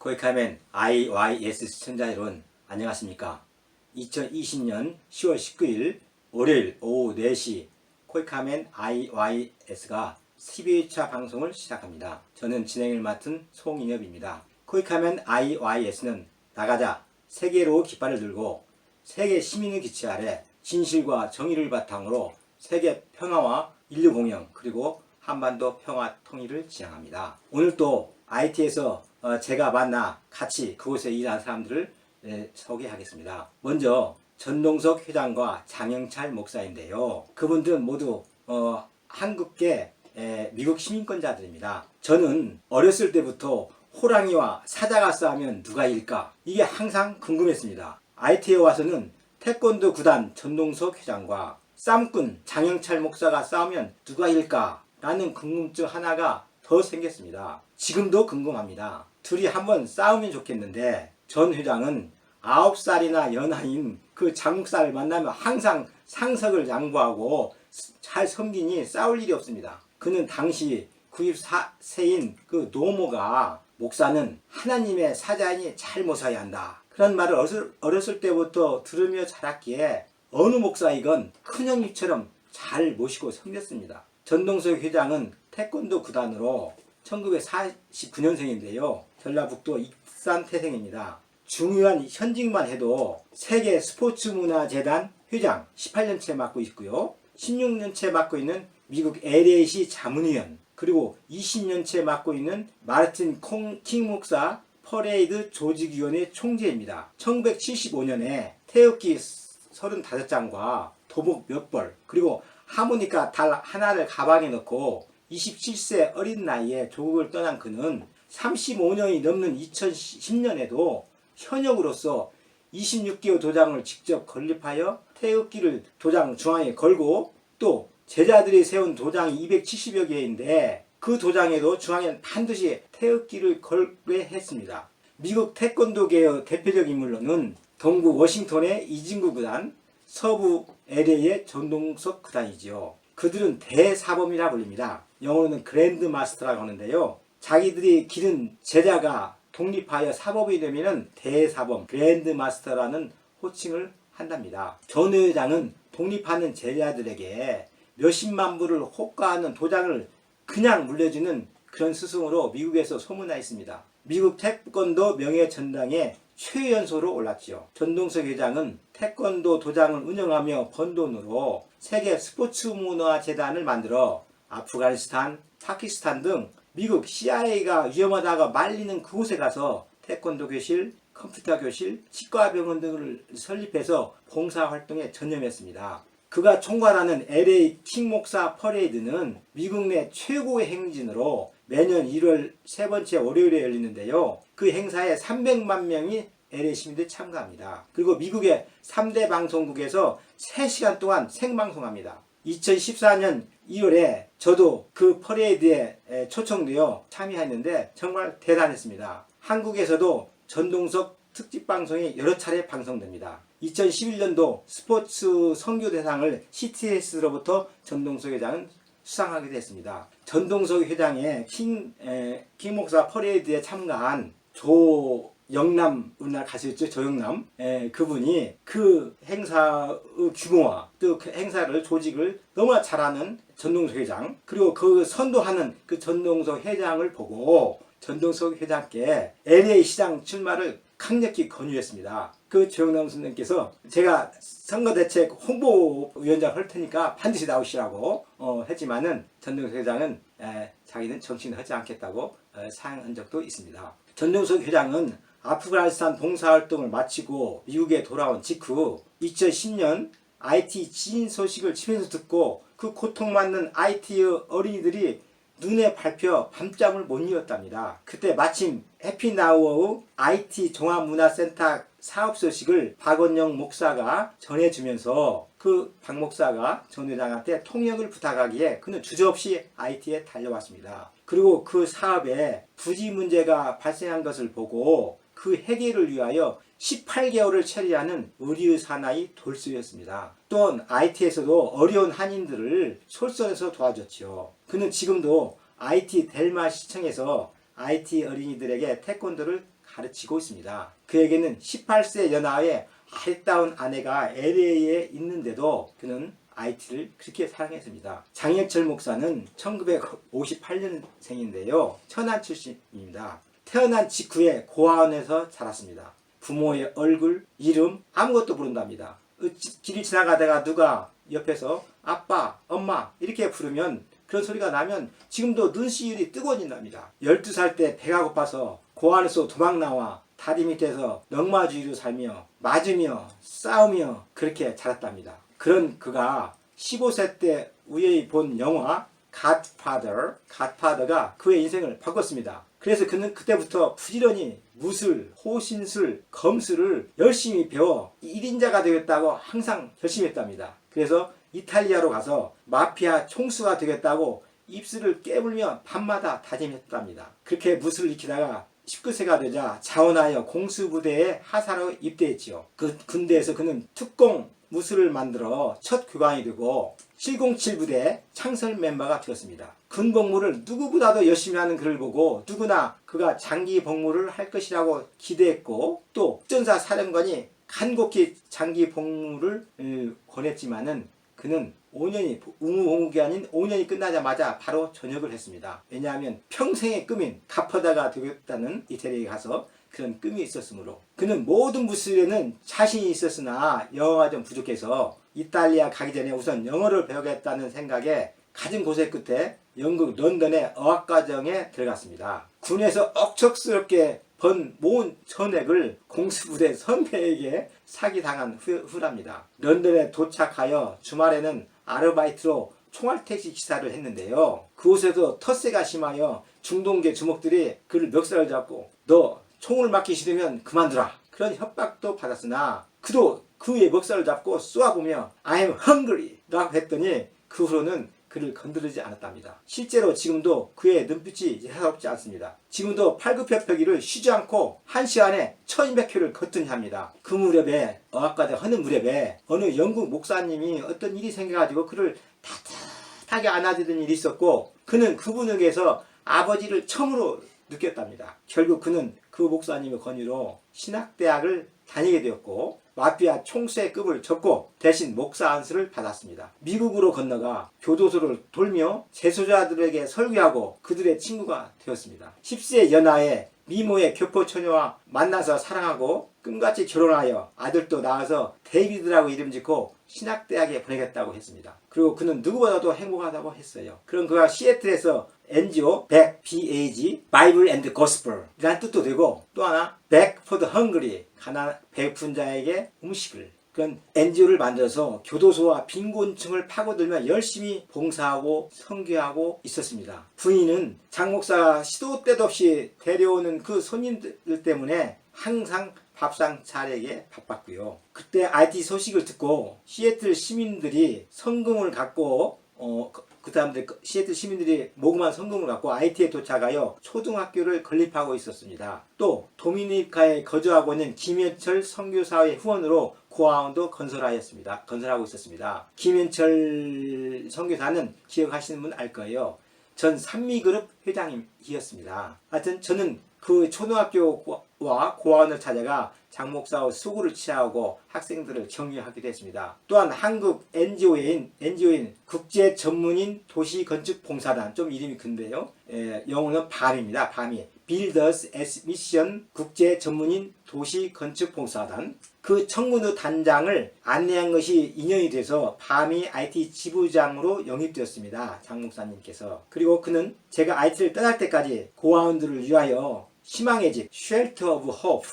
코이카멘 IYS 시청자 여러분 안녕하십니까. 2020년 10월 19일 월요일 오후 4시 코이카멘 IYS가 12회차 방송을 시작합니다. 저는 진행을 맡은 송인엽입니다. 코이카멘 IYS는 나가자 세계로 깃발을 들고 세계 시민의 기치 아래 진실과 정의를 바탕으로 세계 평화와 인류 공영 그리고 한반도 평화 통일을 지향합니다. 오늘 또 IT에서 제가 만나 같이 그곳에 일하는 사람들을 소개하겠습니다. 먼저 전동석 회장과 장영찰 목사인데요. 그분들은 모두 한국계 미국 시민권자들입니다. 저는 어렸을 때부터 호랑이와 사자가 싸우면 누가 이길까? 이게 항상 궁금했습니다. IT에 와서는 태권도 구단 전동석 회장과 쌈꾼 장영찰 목사가 싸우면 누가 이길까? 라는 궁금증 하나가 더 생겼습니다. 지금도 궁금합니다. 둘이 한번 싸우면 좋겠는데 전 회장은 9살이나 연하인 그 장목사를 만나면 항상 상석을 양보하고 잘 섬기니 싸울 일이 없습니다. 그는 당시 94세인 그 노모가 목사는 하나님의 사자니 잘 모셔야 한다. 그런 말을 어렸을 때부터 들으며 자랐기에 어느 목사이건 큰형님처럼 잘 모시고 섬겼습니다. 전동석 회장은 태권도 구단으로 1949년생인데요. 전라북도 익산 태생입니다. 중요한 현직만 해도 세계 스포츠문화재단 회장 18년째 맡고 있고요. 16년째 맡고 있는 미국 LA시 자문위원 그리고 20년째 맡고 있는 마르틴 킹 목사 퍼레이드 조직위원회 총재입니다. 1975년에 태극기 35장과 도복 몇 벌 그리고 하모니카 달 하나를 가방에 넣고 27세 어린 나이에 조국을 떠난 그는 35년이 넘는 2010년에도 현역으로서 26개의 도장을 직접 건립하여 태극기를 도장 중앙에 걸고 또 제자들이 세운 도장이 270여 개인데 그 도장에도 중앙에 반드시 태극기를 걸게 했습니다. 미국 태권도계의 대표적 인물로는 동부 워싱턴의 이진구 구단, 서부 LA의 전동석 구단이지요. 그들은 대사범이라 불립니다. 영어로는 그랜드 마스터라고 하는데요. 자기들이 기른 제자가 독립하여 사범이 되면 대사범, 그랜드 마스터라는 호칭을 한답니다. 전 회장은 독립하는 제자들에게 몇십만 불을 호가하는 도장을 그냥 물려주는 그런 스승으로 미국에서 소문나 있습니다. 미국 태권도 명예전당에 최연소로 올랐지요. 전동석 회장은 태권도 도장을 운영하며 번 돈으로 세계 스포츠문화재단을 만들어 아프가니스탄, 파키스탄 등 미국 CIA가 위험하다고 말리는 그곳에 가서 태권도 교실, 컴퓨터 교실, 치과병원 등을 설립해서 봉사활동에 전념했습니다. 그가 총괄하는 LA 킹 목사 퍼레이드는 미국 내 최고의 행진으로 매년 1월 세 번째 월요일에 열리는데요. 그 행사에 300만 명이 LA 시민들이 참가합니다. 그리고 미국의 3대 방송국에서 3시간 동안 생방송합니다. 2014년 1월에 저도 그 퍼레이드에 초청되어 참여했는데 정말 대단했습니다. 한국에서도 전동석 특집 방송이 여러 차례 방송됩니다. 2011년도 스포츠 선교 대상을 CTS로부터 전동석 회장은 수상하게 됐습니다. 전동석 회장의 킹 목사 퍼레이드에 참가한 조영남 오늘 가수였죠. 조영남 그분이 그 행사의 규모와 또 그 행사를 조직을 너무나 잘하는 전동석 회장 그리고 그 선도하는 그 전동석 회장을 보고 전동석 회장께 LA 시장 출마를 강력히 권유했습니다. 그 조영남 선생님께서 제가 선거대책 홍보위원장 할 테니까 반드시 나오시라고 했지만은 전동석 회장은 자기는 정치는 하지 않겠다고 사양한 적도 있습니다. 전동석 회장은 아프가니스탄 봉사활동을 마치고 미국에 돌아온 직후 2010년 IT 지진 소식을 집에서 듣고 그 고통받는 IT의 어린이들이 눈에 밟혀 밤잠을 못 이뤘답니다. 그때 마침 해피나우의 IT 종합문화센터 사업 소식을 박원영 목사가 전해주면서 그 박 목사가 전 회장한테 통역을 부탁하기에 그는 주저없이 IT에 달려왔습니다. 그리고 그 사업에 부지 문제가 발생한 것을 보고 그 해결을 위하여 18개월을 처리하는 의리의 사나이 돌수였습니다. 또한 IT에서도 어려운 한인들을 솔선해서 도와줬지요. 그는 지금도 IT 델마 시청에서 IT 어린이들에게 태권도를 가르치고 있습니다. 그에게는 18세 연하의 아리따운 아내가 LA에 있는데도 그는 IT를 그렇게 사랑했습니다. 장혁철 목사는 1958년생인데요. 천안 출신입니다. 태어난 직후에 고아원에서 자랐습니다. 부모의 얼굴, 이름 아무것도 모른답니다. 길을 지나가다가 누가 옆에서 아빠, 엄마 이렇게 부르면 그런 소리가 나면 지금도 눈시울이 뜨거워진답니다. 12살 때 배가 고파서 고아원에서 도망 나와 다리 밑에서 넝마주의로 살며 맞으며 싸우며 그렇게 자랐답니다. 그런 그가 15세 때 우연히 본 영화 갓파더가 그의 인생을 바꿨습니다. 그래서 그는 그때부터 부지런히 무술, 호신술, 검술을 열심히 배워 1인자가 되겠다고 항상 열심히 했답니다. 그래서 이탈리아로 가서 마피아 총수가 되겠다고 입술을 깨물며 밤마다 다짐했답니다. 그렇게 무술을 익히다가 19세가 되자 자원하여 공수부대에 하사로 입대했지요. 그 군대에서 그는 특공 무술을 만들어 첫 교관이 되고 707 부대 창설 멤버가 되었습니다. 군 복무를 누구보다도 열심히 하는 그를 보고 누구나 그가 장기 복무를 할 것이라고 기대했고 또 특전사 사령관이 간곡히 장기 복무를 권했지만은 그는 5년이 의무복무가 아닌 5년이 끝나자마자 바로 전역을 했습니다. 왜냐하면 평생의 꿈인 갓파더가 되겠다는 이태리에 가서 그런 꿈이 있었으므로 그는 모든 무술에는 자신이 있었으나 영어가 좀 부족해서 이탈리아 가기 전에 우선 영어를 배우겠다는 생각에 갖은 고생 끝에 영국 런던의 어학과정에 들어갔습니다. 군에서 억척스럽게 모은 전액을 공수부대 선배에게 사기당한 후랍니다. 런던에 도착하여 주말에는 아르바이트로 총알택시 기사를 했는데요. 그곳에도 텃세가 심하여 중동계 주목들이 그를 멱살을 잡고 너 총을 맞기 싫으면 그만두라 그런 협박도 받았으나 그도 그의 멱살을 잡고 쏘아보며 I'm hungry 라고 했더니 그 후로는 그를 건드리지 않았답니다. 실제로 지금도 그의 눈빛이 예사롭지 않습니다. 지금도 팔굽혀펴기를 쉬지 않고 1시간에 1200회를 거뜬히 합니다. 그 무렵에 어학과대 하는 무렵에 어느 영국 목사님이 어떤 일이 생겨가지고 그를 따뜻하게 안아주던 일이 있었고 그는 그분에게서 아버지를 처음으로 느꼈답니다. 결국 그는 그 목사님의 권유로 신학대학을 다니게 되었고 마피아 총수의 급을 접고 대신 목사 안수를 받았습니다. 미국으로 건너가 교도소를 돌며 재소자들에게 설교하고 그들의 친구가 되었습니다. 10세 연하의 미모의 교포처녀와 만나서 사랑하고 꿈같이 결혼하여 아들도 낳아서 데이비드라고 이름 짓고 신학대학에 보내겠다고 했습니다. 그리고 그는 누구보다도 행복하다고 했어요. 그럼 그가 시애틀에서 NGO BAG Bible and Gospel 이라는 뜻도 되고 또 하나 Back for the Hungry 배고픈 자에게 음식을 그런 NGO를 만들어서 교도소와 빈곤층을 파고들며 열심히 봉사하고 선교하고 있었습니다. 부인은 장 목사가 시도 때도 없이 데려오는 그 손님들 때문에 항상 밥상 차리게 바빴고요. 그때 IT 소식을 듣고 시애틀 시민들이 성금을 갖고 그 사람들 시애틀 시민들이 모금한 성금을 갖고 IT에 도착하여 초등학교를 건립하고 있었습니다. 또 도미니카에 거주하고 있는 김현철 선교사의 후원으로 고아원도 건설하고 있었습니다. 김현철 선교사는 기억하시는 분 알 거예요. 전 산미그룹 회장이었습니다. 하여튼 저는 그 초등학교와 고아원을 찾아가 장 목사와 수구를 취하고 학생들을 격려하기도 했습니다. 또한 한국 NGO인 국제 전문인 도시건축봉사단 좀 이름이 큰데요. 영어는 BAM입니다. BAM이 Builders as Mission 국제 전문인 도시건축봉사단 그 청군우 단장을 안내한 것이 인연이 돼서 BAM이 IT 지부장으로 영입되었습니다. 장 목사님께서. 그리고 그는 제가 IT를 떠날 때까지 고아원들을 위하여 희망의 집, Shelter of Hope,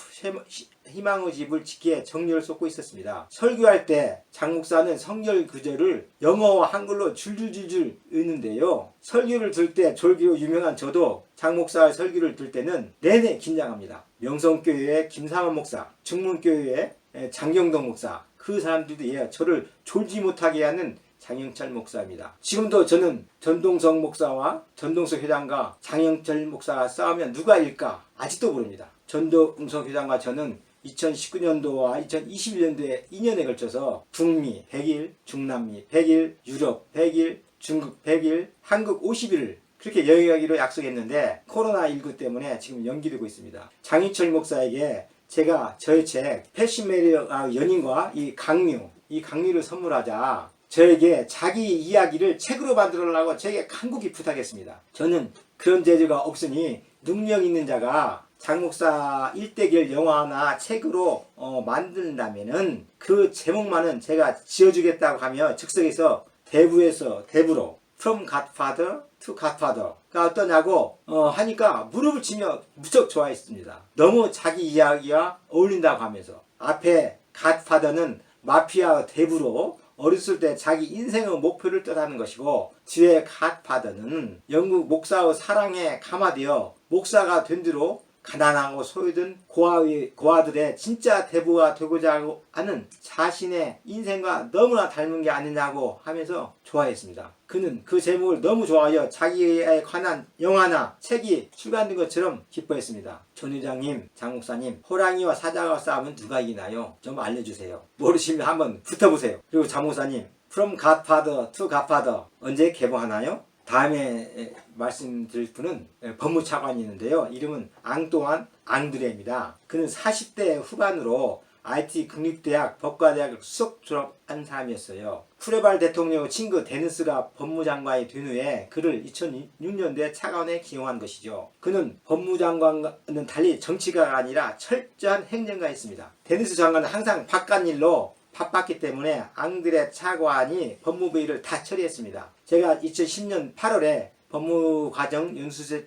희망의 집을 짓기에 정열을 쏟고 있었습니다. 설교할 때 장 목사는 성경 구절을 영어와 한글로 줄줄줄줄 읽는데요. 설교를 들 때 졸기로 유명한 저도 장 목사의 설교를 들 때는 내내 긴장합니다. 명성교회의 김상원 목사, 중문교회의 장경동 목사 그 사람들이 저를 졸지 못하게 하는 장영철 목사입니다. 지금도 저는 전동석 목사와 전동석 회장과 장영철 목사가 싸우면 누가 일까 아직도 모릅니다. 전동석 회장과 저는 2019년도와 2021년도에 2년에 걸쳐서 북미 100일, 중남미 100일, 유럽 100일, 중국 100일, 한국 50일을 그렇게 여행하기로 약속했는데 코로나19 때문에 지금 연기되고 있습니다. 장윤철 목사에게 제가 저의 책 패션 매니아 연인과 이 강류를 선물하자 저에게 자기 이야기를 책으로 만들어라고 저에게 간곡히 부탁했습니다. 저는 그런 재주가 없으니 능력 있는 자가 장 목사 일대기를 영화나 책으로 만든다면은 그 제목만은 제가 지어주겠다고 하며 즉석에서 대부에서 대부로 From Godfather to Godfather가 어떠냐고 하니까 무릎을 치며 무척 좋아했습니다. 너무 자기 이야기와 어울린다고 하면서 앞에 Godfather는 마피아 대부로 어렸을 때 자기 인생의 목표를 뜻하는 것이고 뒤에 갓파더는 영국 목사의 사랑에 감화되어 목사가 된 뒤로 가난하고 소유된 고아들의 진짜 대부가 되고자 하는 자신의 인생과 너무나 닮은 게 아니냐고 하면서 좋아했습니다. 그는 그 제목을 너무 좋아하여 자기에 관한 영화나 책이 출간된 것처럼 기뻐했습니다. 전 회장님, 장 목사님, 호랑이와 사자가 싸우면 누가 이기나요? 좀 알려주세요. 모르시면 한번 붙어보세요. 그리고 장 목사님, From Godfather to Godfather 언제 개봉하나요? 다음에 말씀드릴 분은 법무차관이 있는데요. 이름은 앙또안 앙드레입니다. 그는 40대 후반으로 IT 국립대학 법과대학을 수석 졸업한 사람이었어요. 쿠레발 대통령의 친구 데니스가 법무장관이 된 후에 그를 2006년도에 차관에 기용한 것이죠. 그는 법무장관과는 달리 정치가가 아니라 철저한 행정가였습니다. 데니스 장관은 항상 바깥 일로 바빴기 때문에 앙드레 차관이 법무부의를 다 처리했습니다. 제가 2010년 8월에 법무과정 연수생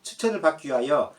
추천을 받기 위하여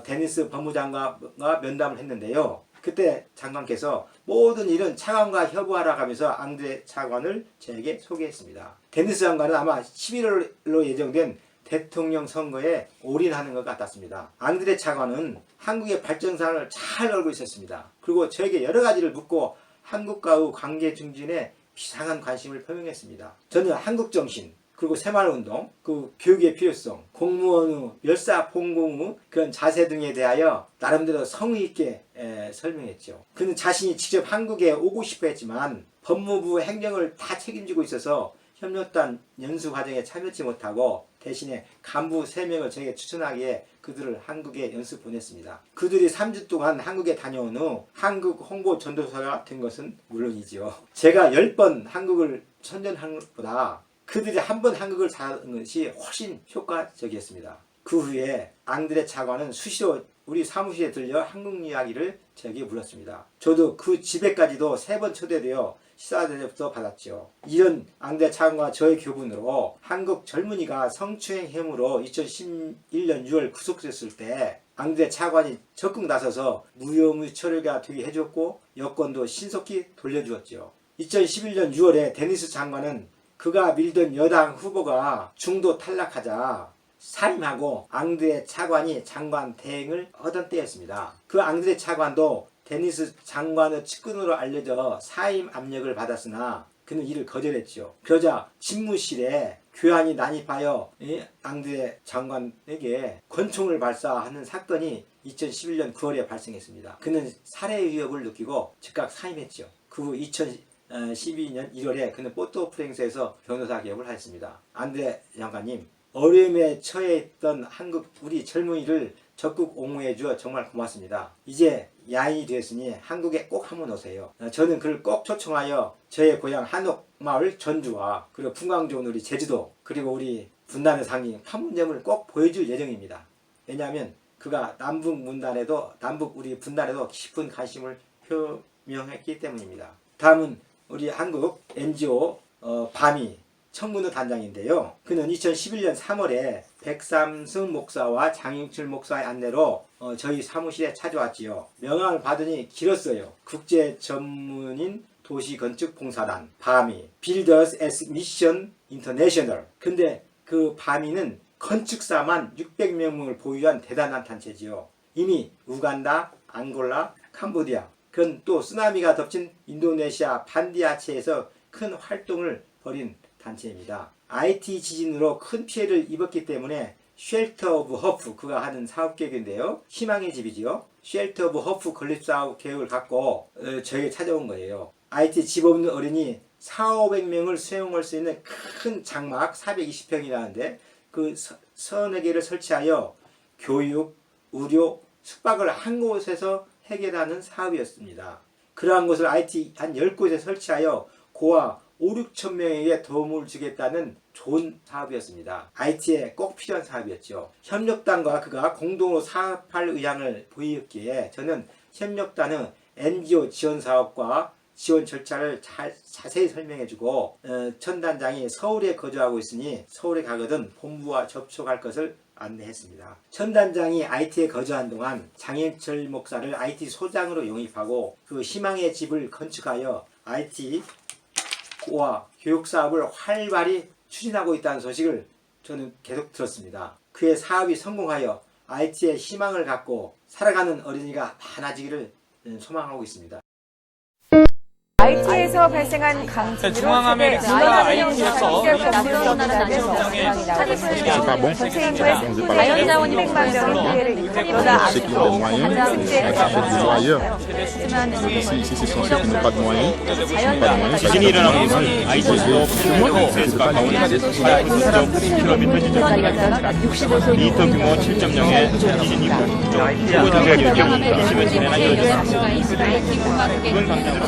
데니스 법무장관과 면담을 했는데요. 그때 장관께서 모든 일은 차관과 협의하라고 하면서 앙드레 차관을 저에게 소개했습니다. 데니스 장관은 아마 11월로 예정된 대통령 선거에 올인하는 것 같았습니다. 앙드레 차관은 한국의 발전상을 잘 알고 있었습니다. 그리고 저에게 여러 가지를 묻고 한국과의 관계 증진에 비상한 관심을 표명했습니다. 저는 한국정신, 그리고 새마을운동, 그 교육의 필요성, 공무원의 멸사봉공의 그런 자세 등에 대하여 나름대로 성의 있게 설명했죠. 그는 자신이 직접 한국에 오고 싶어 했지만 법무부 행정을 다 책임지고 있어서 협력단 연수 과정에 참여치 못하고 대신에 간부 3명을 저에게 추천하기에 그들을 한국에 연수 보냈습니다. 그들이 3주 동안 한국에 다녀온 후 한국 홍보 전도사가 된 것은 물론이죠. 제가 10번 한국을 선전한 것보다 그들이 한 번 한국을 사는 것이 훨씬 효과적이었습니다. 그 후에 앙드레 차관은 수시로 우리 사무실에 들려 한국 이야기를 저에게 물었습니다. 저도 그 집에까지도 3번 초대되어 시사 대접도 받았죠. 이런 앙드레 차관과 저의 교분으로 한국 젊은이가 성추행 혐의로 2011년 6월 구속됐을 때 앙드레 차관이 적극 나서서 무혐의 처리가 되게 해줬고 여권도 신속히 돌려주었죠. 2011년 6월에 데니스 장관은 그가 밀던 여당 후보가 중도 탈락하자 사임하고 앙드레 차관이 장관 대행을 하던 때였습니다. 그 앙드레 차관도 데니스 장관의 측근으로 알려져 사임 압력을 받았으나 그는 이를 거절했죠. 그러자 집무실에 교환이 난입하여 앙드레 장관에게 권총을 발사하는 사건이 2011년 9월에 발생했습니다. 그는 살해 위협을 느끼고 즉각 사임했죠. 그 후 2012년 1월에 그는 포르토프랭스에서 변호사 개업을 하였습니다. 앙드레 장관님, 어려움에 처해있던 한국 우리 젊은이를 적극 옹호해 주어 정말 고맙습니다. 이제 야인이 되었으니 한국에 꼭 한번 오세요. 저는 그를 꼭 초청하여 저의 고향 한옥마을 전주와 그리고 풍광 좋은 우리 제주도 그리고 우리 분단의 상징 판문점을 꼭 보여줄 예정입니다. 왜냐하면 그가 남북 우리 분단에도 깊은 관심을 표명했기 때문입니다. 다음은 우리 한국 NGO 바미 청군의 단장인데요. 그는 2011년 3월에 백삼승 목사와 장윤철 목사의 안내로 저희 사무실에 찾아왔지요. 명함을 받으니 길었어요. 국제 전문인 도시건축봉사단 바미 Builders as Mission International. 근데 그 바미는 건축사만 600명을 보유한 대단한 단체지요. 이미 우간다, 앙골라, 캄보디아, 그건 또 쓰나미가 덮친 인도네시아 반디아체에서 큰 활동을 벌인 단체입니다. IT 지진으로 큰 피해를 입었기 때문에 쉘터 오브 허프 그가 하는 사업 계획인데요. 희망의 집이지요. 쉘터 오브 허프 건립 사업 계획을 갖고 저에게 찾아온 거예요. IT 집 없는 어린이 400~500명을 수용할 수 있는 큰 장막 420평이라는데 그 서너 개를 설치하여 교육, 의료, 숙박을 한 곳에서 해결하는 사업이었습니다. 그러한 것을 IT 한 10곳에 설치하여 고아 5, 6천 명에게 도움을 주겠다는 좋은 사업이었습니다. IT에 꼭 필요한 사업이었죠. 협력단과 그가 공동으로 사업할 의향을 보였기에 저는 협력단의 NGO 지원 사업과 지원 절차를 자세히 설명해주고 천단장이 서울에 거주하고 있으니 서울에 가거든 본부와 접촉할 것을 안내했습니다. 천단장이 IT에 거주한 동안 장현철 목사를 IT 소장으로 영입하고 그 희망의 집을 건축하여 IT와 교육사업을 활발히 추진하고 있다는 소식을 저는 계속 들었습니다. 그의 사업이 성공하여 IT에 희망을 갖고 살아가는 어린이가 많아지기를 소망하고 있습니다. IT에서 발생한 강진으로 중앙아메리카 IT에서 자연자원이 100만 명의 피해를 입혔다. Ceux qui ont les moyens, achètent ailleurs. Ici, ce sont ceux qui n'ont pas de moyens. 지진이 일어나고 있는 IT에서 세수가 가운데 8.9km 지점 리터 규모 7.0의 지진이고 초보 장벽 지점 20여 층에나 이어졌습니다. 이번 방향으로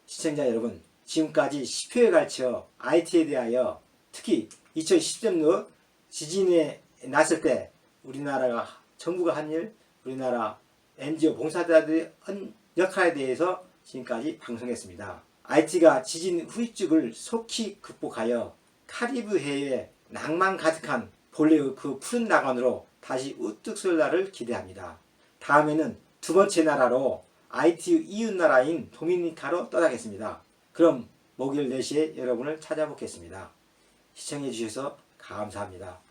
시청자 여러분, 지금까지 10회에 걸쳐 IT에 대하여 특히 2010년도 지진에 났을 때 우리나라가 정부가 한 일, 우리나라 NGO 봉사자들의 한 역할에 대해서 지금까지 방송했습니다. IT가 지진 후유증을 속히 극복하여 카리브해의 낭만 가득한 본래의 그 푸른 낙원으로 다시 우뚝 설 날을 기대합니다. 다음에는 두 번째 나라로 IT 이웃 나라인 도미니카로 떠나겠습니다. 그럼 목요일 4시에 여러분을 찾아뵙겠습니다. 시청해 주셔서 감사합니다.